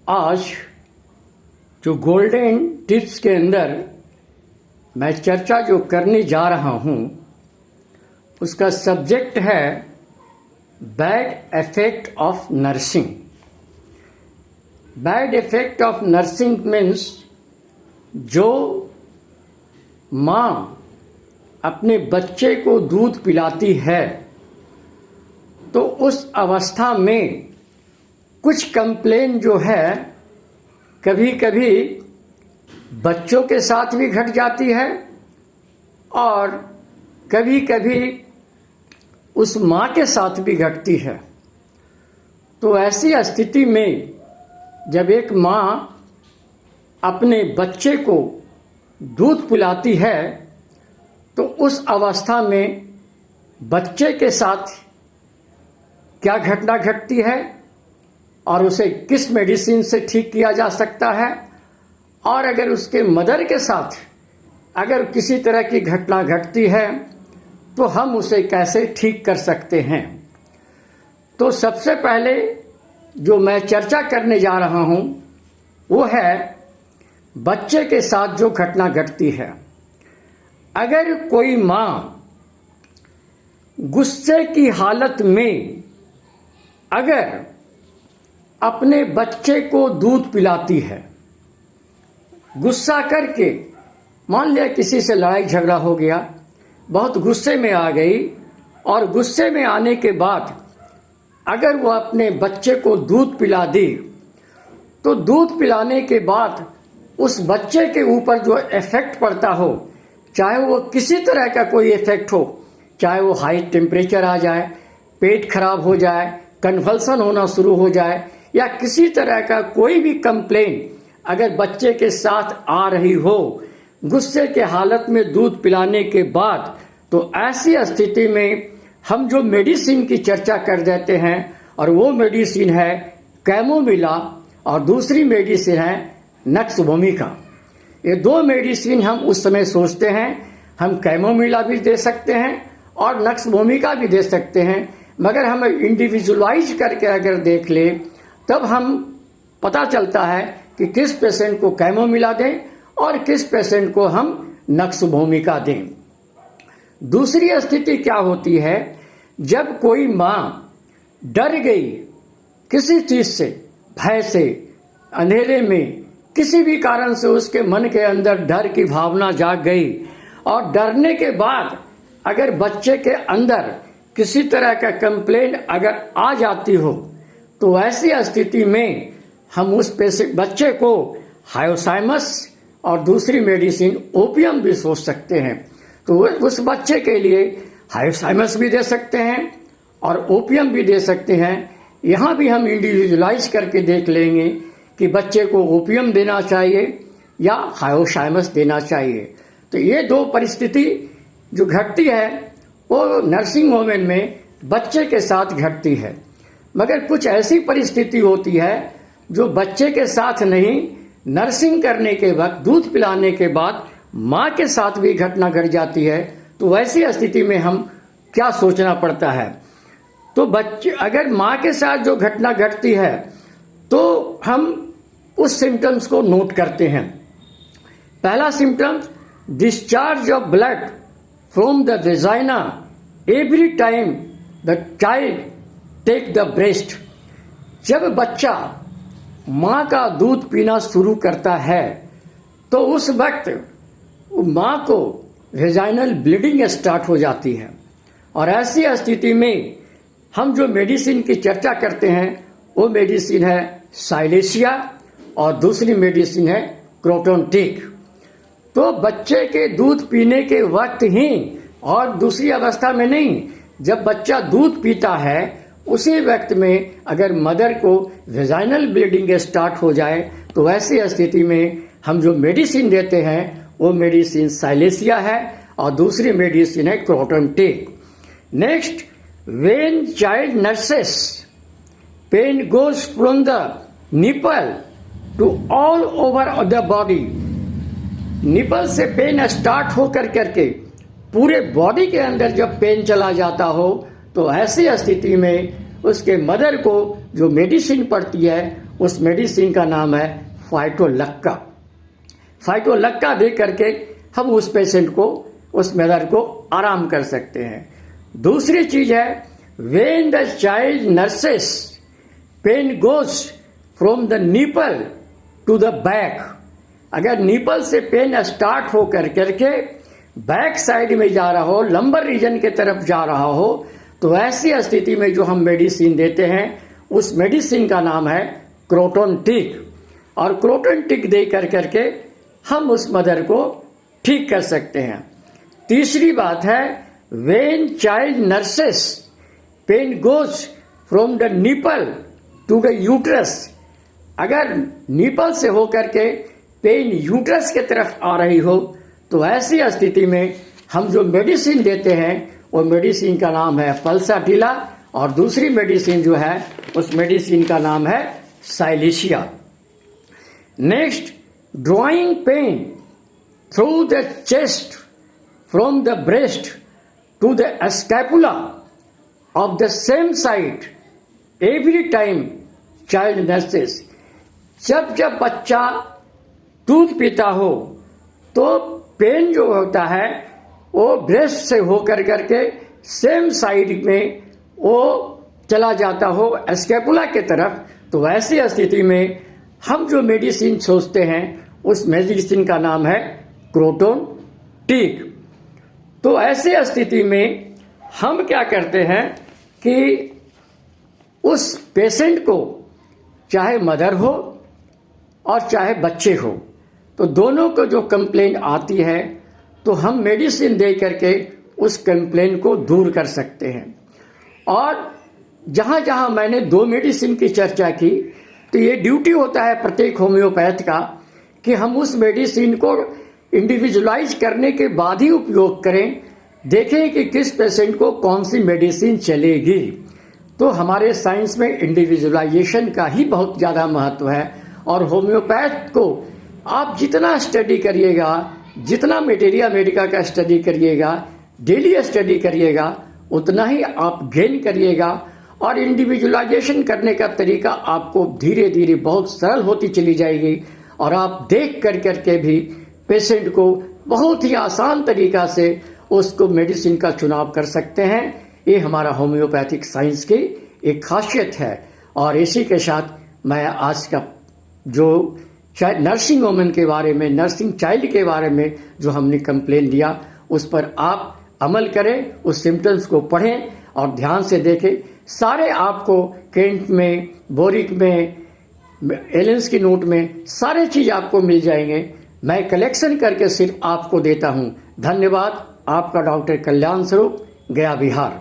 आज जो golden tips के अंदर मैं चर्चा जो करने जा रहा हूं उसका सब्जेक्ट है bad effect of nursing. Bad effect of nursing means जो माँ अपने बच्चे को दूध पिलाती है तो उस अवस्था में कुछ कंप्लेन जो है कभी कभी बच्चों के साथ भी घट जाती है और कभी कभी उस माँ के साथ भी घटती है। तो ऐसी स्थिति में जब एक माँ अपने बच्चे को दूध पिलाती है तो उस अवस्था में बच्चे के साथ क्या घटना घटती है और उसे किस मेडिसिन से ठीक किया जा सकता है, और अगर उसके मदर के साथ अगर किसी तरह की घटना घटती है तो हम उसे कैसे ठीक कर सकते हैं। तो सबसे पहले जो मैं चर्चा करने जा रहा हूं वो है बच्चे के साथ जो घटना घटती है। अगर कोई माँ गुस्से की हालत में अगर अपने बच्चे को दूध पिलाती है, गुस्सा करके, मान लिया किसी से लड़ाई झगड़ा हो गया, बहुत गुस्से में आ गई और गुस्से में आने के बाद अगर वो अपने बच्चे को दूध पिला दी तो दूध पिलाने के बाद उस बच्चे के ऊपर जो इफेक्ट पड़ता हो, चाहे वो किसी तरह का कोई इफेक्ट हो, चाहे वो हाई टेम्परेचर आ जाए, पेट खराब हो जाए, कन्वल्सन होना शुरू हो जाए, या किसी तरह का कोई भी कंप्लेन अगर बच्चे के साथ आ रही हो गुस्से के हालत में दूध पिलाने के बाद, तो ऐसी स्थिति में हम जो मेडिसिन की चर्चा कर देते हैं और वो मेडिसिन है कैमोमिला और दूसरी मेडिसिन है नक्स भूमिका। ये दो मेडिसिन हम उस समय सोचते हैं हम कैमोमिला भी दे सकते हैं और नक्स भूमिका भी दे सकते हैं, मगर हम इंडिविजुअलाइज करके अगर देख ले तब हम पता चलता है कि किस पेशेंट को कैमोमिला दें और किस पेशेंट को हम नक्स भूमिका दें। दूसरी स्थिति क्या होती है, जब कोई माँ डर गई किसी चीज से, भय से, अंधेरे में किसी भी कारण से उसके मन के अंदर डर की भावना जाग गई और डरने के बाद अगर बच्चे के अंदर किसी तरह का कंप्लेन अगर आ जाती हो तो ऐसी स्थिति में हम उस बच्चे को हायोसाइमस और दूसरी मेडिसिन ओपियम भी सोच सकते हैं। तो उस बच्चे के लिए हायोसाइमस भी दे सकते हैं और ओपियम भी दे सकते हैं। यहाँ भी हम इंडिविजुअलाइज करके देख लेंगे कि बच्चे को ओपियम देना चाहिए या हायोसाइमस देना चाहिए। तो ये दो परिस्थिति जो घटती है वो नर्सिंग होम में बच्चे के साथ घटती है। मगर कुछ ऐसी परिस्थिति होती है जो बच्चे के साथ नहीं, नर्सिंग करने के वक्त दूध पिलाने के बाद माँ के साथ भी घटना घट जाती है। तो वैसी स्थिति में हम क्या सोचना पड़ता है। तो बच्चे अगर माँ के साथ जो घटना घटती है तो हम उस सिम्टम्स को नोट करते हैं। पहला symptom, discharge of blood from the vagina every time the child take the breast. जब बच्चा माँ का दूध पीना शुरू करता है तो उस वक्त माँ को वेजाइनल ब्लीडिंग स्टार्ट हो जाती है और ऐसी स्थिति में हम जो मेडिसिन की चर्चा करते हैं वो मेडिसिन है साइलेशिया और दूसरी मेडिसिन है क्रोटोनटिक। तो बच्चे के दूध पीने के वक्त ही और दूसरी अवस्था में नहीं, जब बच्चा दूध पीता है उसी वक्त में अगर मदर को वेजाइनल ब्लीडिंग स्टार्ट हो जाए तो वैसी स्थिति में हम जो मेडिसिन देते हैं वो मेडिसिन साइलेशिया है और दूसरी मेडिसिन है क्रोटोनटिक। Next, when child nurses pain goes from the nipple to all over the body. Nipple से पेन स्टार्ट होकर करके पूरे बॉडी के अंदर जब पेन चला जाता हो तो ऐसी स्थिति में उसके मदर को जो मेडिसिन पड़ती है उस मेडिसिन का नाम है फाइटोलक्का। फाइटोलक्का दे करके हम उस पेशेंट को, उस मदर को आराम कर सकते हैं। दूसरी चीज है, when the child nurses pain goes from the nipple to the back, अगर निपल से पेन स्टार्ट हो करके बैक साइड में जा रहा हो, लंबर रीजन के तरफ जा रहा हो, तो ऐसी स्थिति में जो हम मेडिसिन देते हैं उस मेडिसिन का नाम है क्रोटोन टिक, और क्रोटोन टिक दे करके हम उस मदर को ठीक कर सकते हैं। तीसरी बात है, when child nurses pain goes from the nipple to the uterus, अगर निपल से होकर के पेन यूट्रस के तरफ आ रही हो, तो ऐसी स्थिति में हम जो मेडिसिन देते हैं वो मेडिसिन का नाम है पल्साटिला, और दूसरी मेडिसिन जो है उस मेडिसिन का नाम है silicea. Next, drawing pain through the chest from the breast to the scapula of the same side every time child nurses, जब बच्चा दूध पीता हो तो पेन जो होता है वो ब्रेस्ट से होकर करके सेम साइड में वो चला जाता हो स्कैपुला के तरफ, तो ऐसी स्थिति में हम जो मेडिसिन सोचते हैं उस मेडिसिन का नाम है क्रोटोन टिक। तो ऐसी स्थिति में हम क्या करते हैं कि उस पेशेंट को, चाहे मदर हो और चाहे बच्चे हो, तो दोनों को जो कंप्लेंट आती है तो हम मेडिसिन दे करके उस कंप्लेंट को दूर कर सकते हैं। और जहां जहां मैंने 2 मेडिसिन की चर्चा की, तो ये ड्यूटी होता है प्रत्येक होम्योपैथ का कि हम उस मेडिसिन को इंडिविजुअलाइज करने के बाद ही उपयोग करें, देखें कि किस पेशेंट को कौन सी मेडिसिन चलेगी। तो हमारे साइंस में इंडिविजुअलाइजेशन का ही बहुत ज़्यादा महत्व है, और होम्योपैथ को आप जितना स्टडी करिएगा, जितना मटेरिया मेडिका का स्टडी करिएगा, डेली स्टडी करिएगा, उतना ही आप गेन करिएगा, और इंडिविजुअलाइजेशन करने का तरीका आपको धीरे धीरे बहुत सरल होती चली जाएगी, और आप देख करके भी पेशेंट को बहुत ही आसान तरीका से उसको मेडिसिन का चुनाव कर सकते हैं। ये हमारा होम्योपैथिक साइंस की एक खासियत है। और इसी के साथ मैं आज का जो नर्सिंग वुमेन के बारे में, नर्सिंग चाइल्ड के बारे में जो हमने कंप्लेन दिया, उस पर आप अमल करें, उस सिम्टम्स को पढ़ें और ध्यान से देखें। सारे आपको केंट में, बोरिक में, एलेंस की नोट में सारे चीज आपको मिल जाएंगे। मैं कलेक्शन करके सिर्फ आपको देता हूं। धन्यवाद। आपका डॉक्टर कल्याण स्वरूप, गया, बिहार।